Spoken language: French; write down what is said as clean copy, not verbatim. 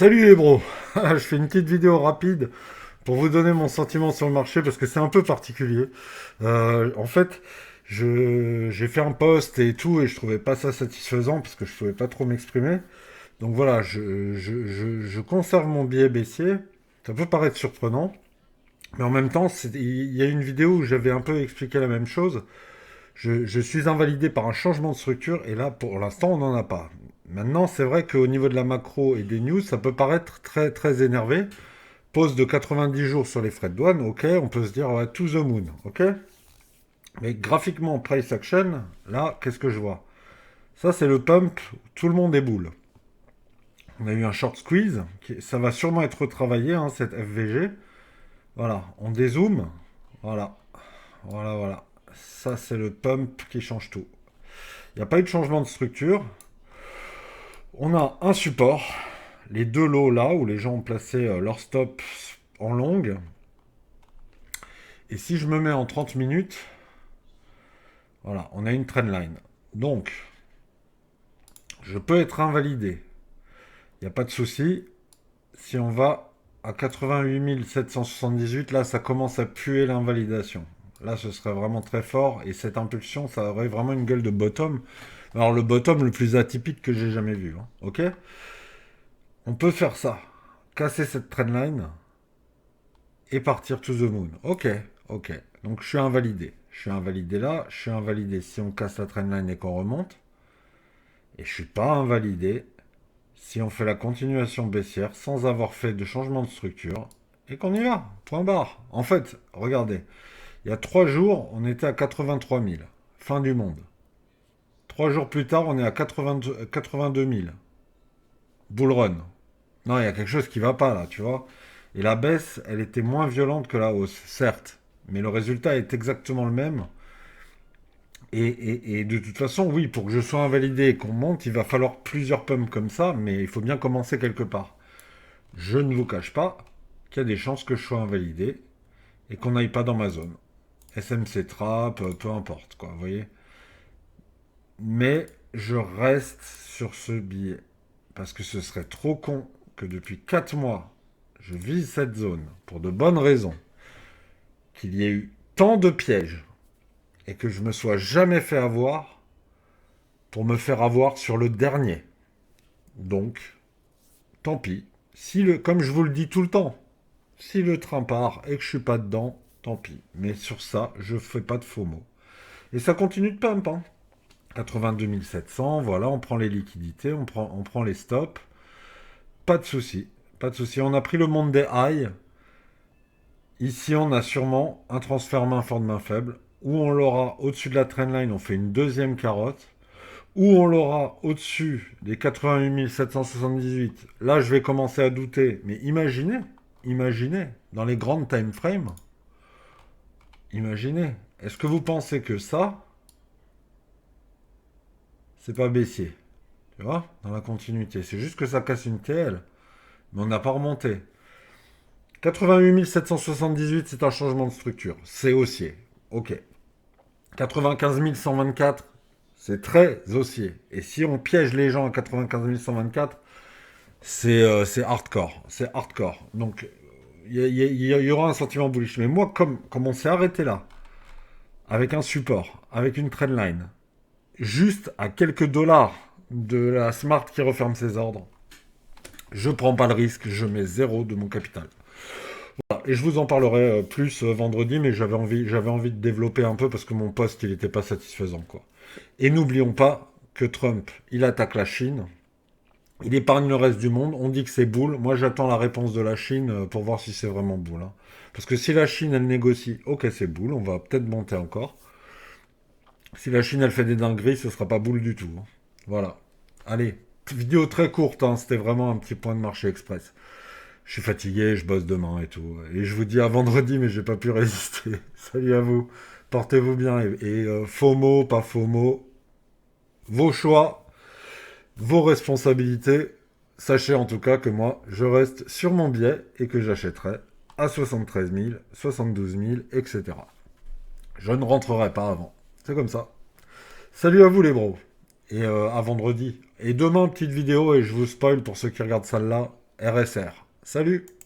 Salut les bros. Je fais une petite vidéo rapide pour vous donner mon sentiment sur le marché parce que c'est un peu particulier. En fait, j'ai fait un post et tout et je trouvais pas ça satisfaisant parce que je pouvais pas trop m'exprimer. Donc voilà, je conserve mon billet baissier. Ça peut paraître surprenant, mais en même temps, il y a une vidéo où j'avais un peu expliqué la même chose. Je suis invalidé par un changement de structure et là, pour l'instant, on n'en a pas. Maintenant, c'est vrai qu'au niveau de la macro et des news, ça peut paraître très très énervé. Pause de 90 jours sur les frais de douane, ok, on peut se dire ouais, to the moon, ok. Mais graphiquement, price action, là, qu'est-ce que je vois? Ça, c'est le pump, tout le monde est boule. On a eu un short squeeze, ça va sûrement être retravaillé, hein, cette FVG. Voilà, on dézoome, voilà, voilà. Ça, c'est le pump qui change tout. Il n'y a pas eu de changement de structure. On a un support, les deux lots là, où les gens ont placé leur stop en longue. Et si je me mets en 30 minutes, voilà, on a une trendline. Donc, je peux être invalidé. Il n'y a pas de souci. Si on va à 88 778, là, ça commence à puer l'invalidation. Là, ce serait vraiment très fort. Et cette impulsion, ça aurait vraiment une gueule de bottom. Alors, le bottom le plus atypique que j'ai jamais vu, hein. Ok. On peut faire ça. Casser cette trendline et partir to the moon. Ok, ok. Donc, je suis invalidé. Je suis invalidé là. Je suis invalidé si on casse la trendline et qu'on remonte. Et je suis pas invalidé si on fait la continuation baissière sans avoir fait de changement de structure et qu'on y va. Point barre. En fait, regardez, il y a 3 jours, on était à 83 000. Fin du monde. 3 jours plus tard, on est à 82 000. Bull run. Non, il y a quelque chose qui va pas là, tu vois. Et la baisse, elle était moins violente que la hausse, certes. Mais le résultat est exactement le même. Et de toute façon, oui, pour que je sois invalidé et qu'on monte, il va falloir plusieurs pumps comme ça, mais il faut bien commencer quelque part. Je ne vous cache pas qu'il y a des chances que je sois invalidé et qu'on n'aille pas dans ma zone. SMC Trap, peu importe, quoi, vous voyez. Mais je reste sur ce billet. Parce que ce serait trop con que depuis 4 mois, je vise cette zone pour de bonnes raisons, qu'il y ait eu tant de pièges et que je me sois jamais fait avoir pour me faire avoir sur le dernier. Donc, tant pis. Comme je vous le dis tout le temps, si le train part et que je suis pas dedans, tant pis. Mais sur ça, je fais pas de faux mots. Et ça continue de pump, hein. 82 700, voilà, on prend les liquidités, on prend les stops. Pas de souci, pas de souci. On a pris le monde des highs. Ici, on a sûrement un transfert main forte, main faible. Ou on l'aura au-dessus de la trendline, on fait une deuxième carotte. Ou on l'aura au-dessus des 88 778. Là, je vais commencer à douter. Mais imaginez, dans les grandes time frames, imaginez. Est-ce que vous pensez que ça, c'est pas baissier? Tu vois, dans la continuité. C'est juste que ça casse une TL. Mais on n'a pas remonté. 88 778, c'est un changement de structure. C'est haussier. Ok. 95 124, c'est très haussier. Et si on piège les gens à 95 124, c'est hardcore. C'est hardcore. Donc, il y aura un sentiment bullish. Mais moi, comme on s'est arrêté là, avec un support, avec une trendline, juste à quelques dollars de la Smart qui referme ses ordres, je prends pas le risque, je mets zéro de mon capital. Voilà. Et je vous en parlerai plus vendredi, mais j'avais envie de développer un peu parce que mon post, il n'était pas satisfaisant, quoi. Et n'oublions pas que Trump, il attaque la Chine. Il épargne le reste du monde. On dit que c'est boule. Moi, j'attends la réponse de la Chine pour voir si c'est vraiment boule, hein. Parce que si la Chine, elle négocie, ok, c'est boule, on va peut-être monter encore. Si la Chine, elle fait des dingueries, ce sera pas boule du tout, hein. Voilà. Allez, vidéo très courte, hein. C'était vraiment un petit point de marché express. Je suis fatigué, je bosse demain et tout. Et je vous dis à vendredi, mais j'ai pas pu résister. Salut à vous. Portez-vous bien. Faux mots, pas faux mots. Vos choix, vos responsabilités. Sachez en tout cas que moi, je reste sur mon billet et que j'achèterai à 73 000, 72 000, etc. Je ne rentrerai pas avant. C'est comme ça. Salut à vous les bros. Et à vendredi. Et demain, petite vidéo, et je vous spoil pour ceux qui regardent celle-là. RSR. Salut!